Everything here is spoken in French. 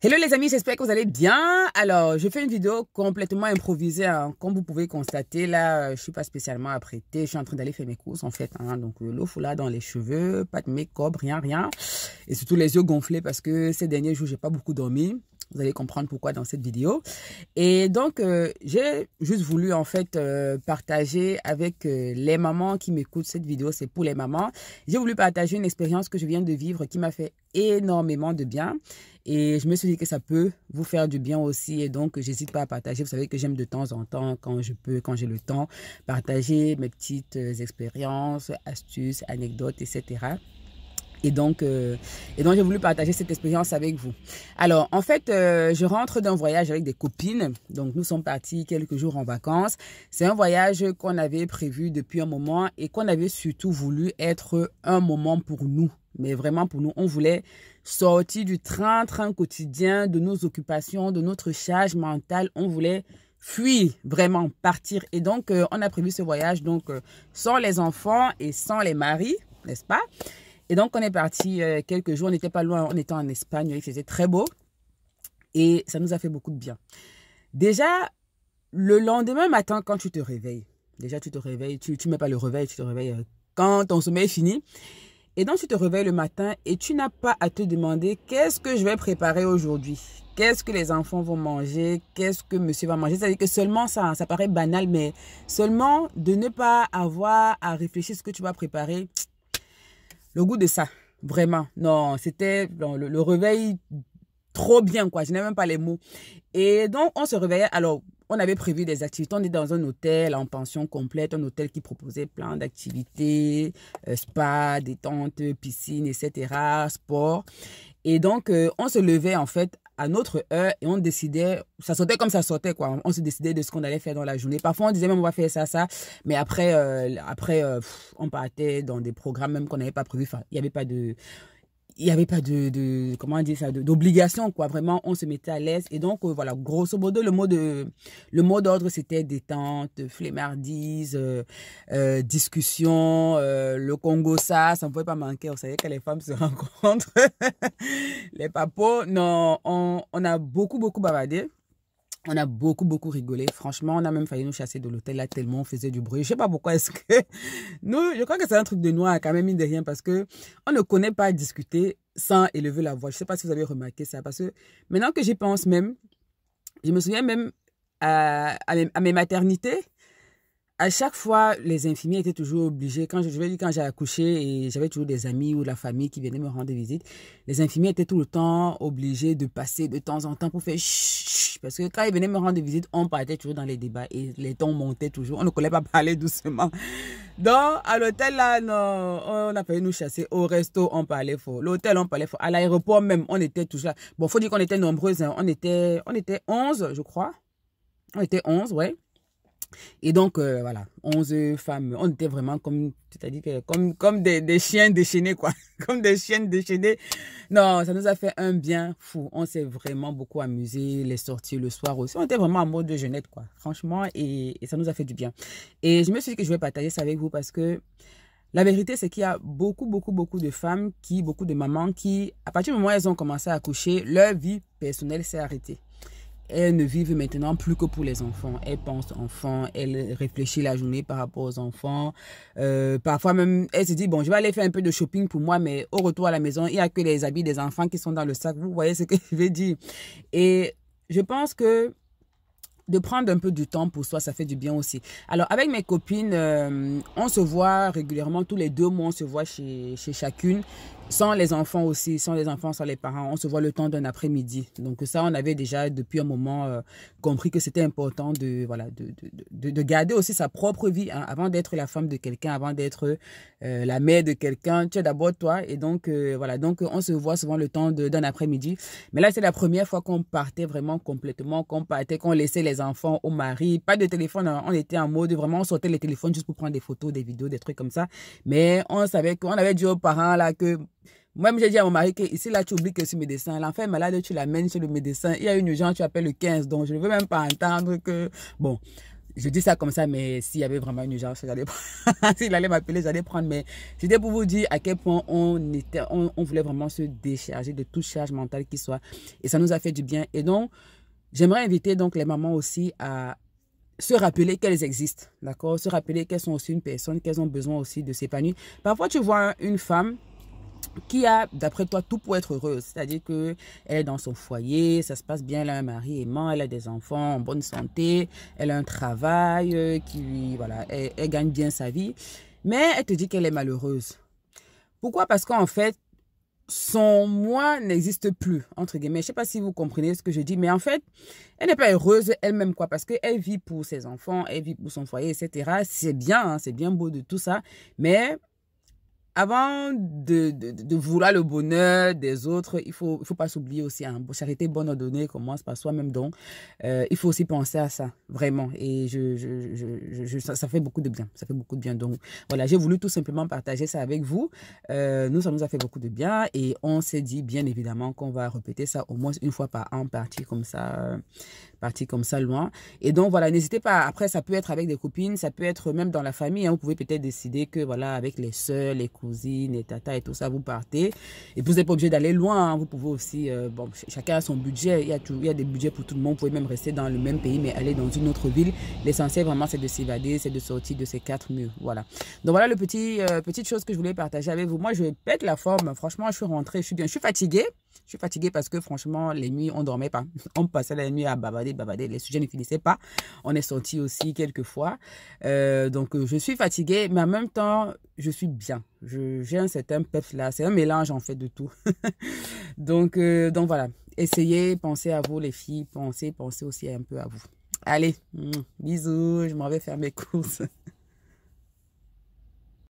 Hello les amis, j'espère que vous allez bien. Alors, je fais une vidéo complètement improvisée, hein. Comme vous pouvez constater, là, je suis pas spécialement apprêtée. Je suis en train d'aller faire mes courses, en fait, hein. Donc, le foulard dans les cheveux, pas de make-up, rien. Et surtout les yeux gonflés parce que ces derniers jours, j'ai pas beaucoup dormi. Vous allez comprendre pourquoi dans cette vidéo. Et donc, j'ai juste voulu, en fait, partager avec les mamans qui m'écoutent cette vidéo. C'est pour les mamans. J'ai voulu partager une expérience que je viens de vivre qui m'a fait énormément de bien. Et je me suis dit que ça peut vous faire du bien aussi. Et donc, j'hésite pas à partager. Vous savez que j'aime de temps en temps, quand je peux, quand j'ai le temps, partager mes petites expériences, astuces, anecdotes, etc. Et donc, j'ai voulu partager cette expérience avec vous. Alors, en fait, je rentre d'un voyage avec des copines. Donc, nous sommes partis quelques jours en vacances. C'est un voyage qu'on avait prévu depuis un moment et qu'on avait surtout voulu être un moment pour nous. Mais vraiment pour nous, on voulait sortir du train-train quotidien, de nos occupations, de notre charge mentale. On voulait fuir, vraiment partir. Et donc, on a prévu ce voyage sans les enfants et sans les maris, n'est-ce pas? Et donc, on est parti quelques jours. On n'était pas loin, on était en Espagne. Il faisait très beau. Et ça nous a fait beaucoup de bien. Déjà, le lendemain matin, quand tu te réveilles, déjà tu te réveilles, tu mets pas le réveil, tu te réveilles quand ton sommeil est fini. Et donc, tu te réveilles le matin et tu n'as pas à te demander qu'est-ce que je vais préparer aujourd'hui. Qu'est-ce que les enfants vont manger? Qu'est-ce que monsieur va manger? C'est-à-dire que seulement ça paraît banal, mais seulement de ne pas avoir à réfléchir à ce que tu vas préparer. Le goût de ça, vraiment. Non, c'était le réveil trop bien, quoi. Je n'ai même pas les mots. Et donc, on se réveillait. Alors, on avait prévu des activités. On est dans un hôtel en pension complète, un hôtel qui proposait plein d'activités, spa, détente, piscine, etc., sport. Et donc, on se levait en fait à notre heure et on décidait, ça sortait comme ça sortait quoi. On se décidait de ce qu'on allait faire dans la journée. Parfois, on disait même on va faire ça. Mais après, on partait dans des programmes même qu'on n'avait pas prévus. Enfin, il n'y avait pas comment dire ça, d'obligation, quoi. Vraiment, on se mettait à l'aise. Et donc, voilà, grosso modo, le mot d'ordre, c'était détente, flemmardise, discussion, le Congo, ça ne pouvait pas manquer. Vous savez que les femmes se rencontrent. Les papos, non, on a beaucoup bavardé. On a beaucoup rigolé. Franchement, on a même failli nous chasser de l'hôtel là tellement on faisait du bruit. Je sais pas pourquoi est-ce que nous, je crois que c'est un truc de noir quand même mine de rien parce que on ne connaît pas discuter sans élever la voix. Je sais pas si vous avez remarqué ça parce que maintenant que j'y pense même, je me souviens même à mes maternités. À chaque fois, les infirmiers étaient toujours obligés, quand j'ai accouché et j'avais toujours des amis ou de la famille qui venaient me rendre visite, les infirmiers étaient tout le temps obligés de passer de temps en temps pour faire chut, parce que quand ils venaient me rendre visite, on partait toujours dans les débats et les tons montaient toujours, on ne connaît pas parler doucement. Donc, à l'hôtel, là, non, on a failli nous chasser. Au resto, on parlait fort. L'hôtel, on parlait fort. À l'aéroport même, on était toujours là. Bon, faut dire qu'on était nombreuses, hein. On était 11, je crois. On était 11, ouais. Et donc, voilà, 11 femmes, on était vraiment comme, c'est-à-dire que comme des chiens déchaînés, quoi. Comme des chiennes déchaînées. Non, ça nous a fait un bien fou. On s'est vraiment beaucoup amusé, les sorties le soir aussi. On était vraiment en mode de jeunette, quoi. Franchement, et ça nous a fait du bien. Et je me suis dit que je vais partager ça avec vous parce que la vérité, c'est qu'il y a beaucoup de femmes beaucoup de mamans qui, à partir du moment où elles ont commencé à accoucher, leur vie personnelle s'est arrêtée. Elles ne vivent maintenant plus que pour les enfants. Elles pensent enfants, elles réfléchissent la journée par rapport aux enfants. Parfois même, elles se disent, bon, je vais aller faire un peu de shopping pour moi, mais au retour à la maison, il n'y a que les habits des enfants qui sont dans le sac. Vous voyez ce que je veux dire. Et je pense que de prendre un peu du temps pour soi, ça fait du bien aussi. Alors, avec mes copines, on se voit régulièrement, tous les 2 mois, on se voit chez chacune. Sans les enfants aussi, sans les enfants, sans les parents, on se voit le temps d'un après-midi. Donc ça, on avait déjà depuis un moment compris que c'était important de garder aussi sa propre vie, hein, avant d'être la femme de quelqu'un, avant d'être la mère de quelqu'un. Tu es d'abord toi. Et donc, voilà, donc on se voit souvent le temps d'un après-midi. Mais là, c'est la première fois qu'on partait vraiment complètement, qu'on laissait les enfants au mari. Pas de téléphone, hein, on était en mode, vraiment, on sortait les téléphones juste pour prendre des photos, des vidéos, des trucs comme ça. Mais on savait qu'on avait dit aux parents là que moi-même, j'ai dit à mon mari que ici, là, tu oublies que je suis médecin. L'enfant est malade, tu l'amènes chez le médecin. Il y a une urgence, tu appelles le 15. Donc, je ne veux même pas entendre que... Bon, Je dis ça comme ça, mais s'il y avait vraiment une urgence, j'allais prendre. S'il allait m'appeler, j'allais prendre. Mais c'était pour vous dire à quel point on voulait vraiment se décharger de toute charge mentale qui soit. Et ça nous a fait du bien. Et donc, j'aimerais inviter donc les mamans aussi à se rappeler qu'elles existent, d'accord? Se rappeler qu'elles sont aussi une personne, qu'elles ont besoin aussi de s'épanouir. Parfois, tu vois une femme qui a, d'après toi, tout pour être heureuse. C'est-à-dire qu'elle est dans son foyer, ça se passe bien, elle a un mari aimant, elle a des enfants en bonne santé, elle a un travail voilà, elle gagne bien sa vie. Mais elle te dit qu'elle est malheureuse. Pourquoi? Parce qu'en fait, son moi n'existe plus, entre guillemets. Je ne sais pas si vous comprenez ce que je dis, mais en fait, elle n'est pas heureuse elle-même, quoi, parce qu'elle vit pour ses enfants, elle vit pour son foyer, etc. C'est bien, hein, c'est bien beau de tout ça, mais avant de vouloir le bonheur des autres, il faut pas s'oublier aussi. Hein. Charité bonne ordonnée commence par soi-même. Donc, il faut aussi penser à ça, vraiment. Et ça fait beaucoup de bien. Ça fait beaucoup de bien. Donc, voilà, j'ai voulu tout simplement partager ça avec vous. Nous, ça nous a fait beaucoup de bien. Et on s'est dit, bien évidemment, qu'on va répéter ça au moins une fois par an, partie comme ça loin. Et donc, voilà, n'hésitez pas. Après, ça peut être avec des copines, ça peut être même dans la famille. Hein. Vous pouvez peut-être décider que, voilà, avec les sœurs, les cousines, les tatas et tout ça, vous partez. Et vous n'êtes pas obligé d'aller loin. Hein. Vous pouvez aussi, bon, chacun a son budget. Il y a des budgets pour tout le monde. Vous pouvez même rester dans le même pays, mais aller dans une autre ville. L'essentiel, vraiment, c'est de s'évader, c'est de sortir de ces 4 murs. Voilà. Donc, voilà le petite chose que je voulais partager avec vous. Moi, je pète la forme. Franchement, je suis rentrée, je suis bien. Je suis fatiguée. Je suis fatiguée parce que franchement, les nuits, on ne dormait pas. On passait la nuit à bavarder. Les sujets ne finissaient pas. On est sortis aussi quelques fois. Donc, je suis fatiguée, mais en même temps, je suis bien. J'ai un certain peps là. C'est un mélange en fait de tout. Donc voilà. Essayez, pensez à vous les filles. Pensez aussi un peu à vous. Allez, bisous. Je m'en vais faire mes courses.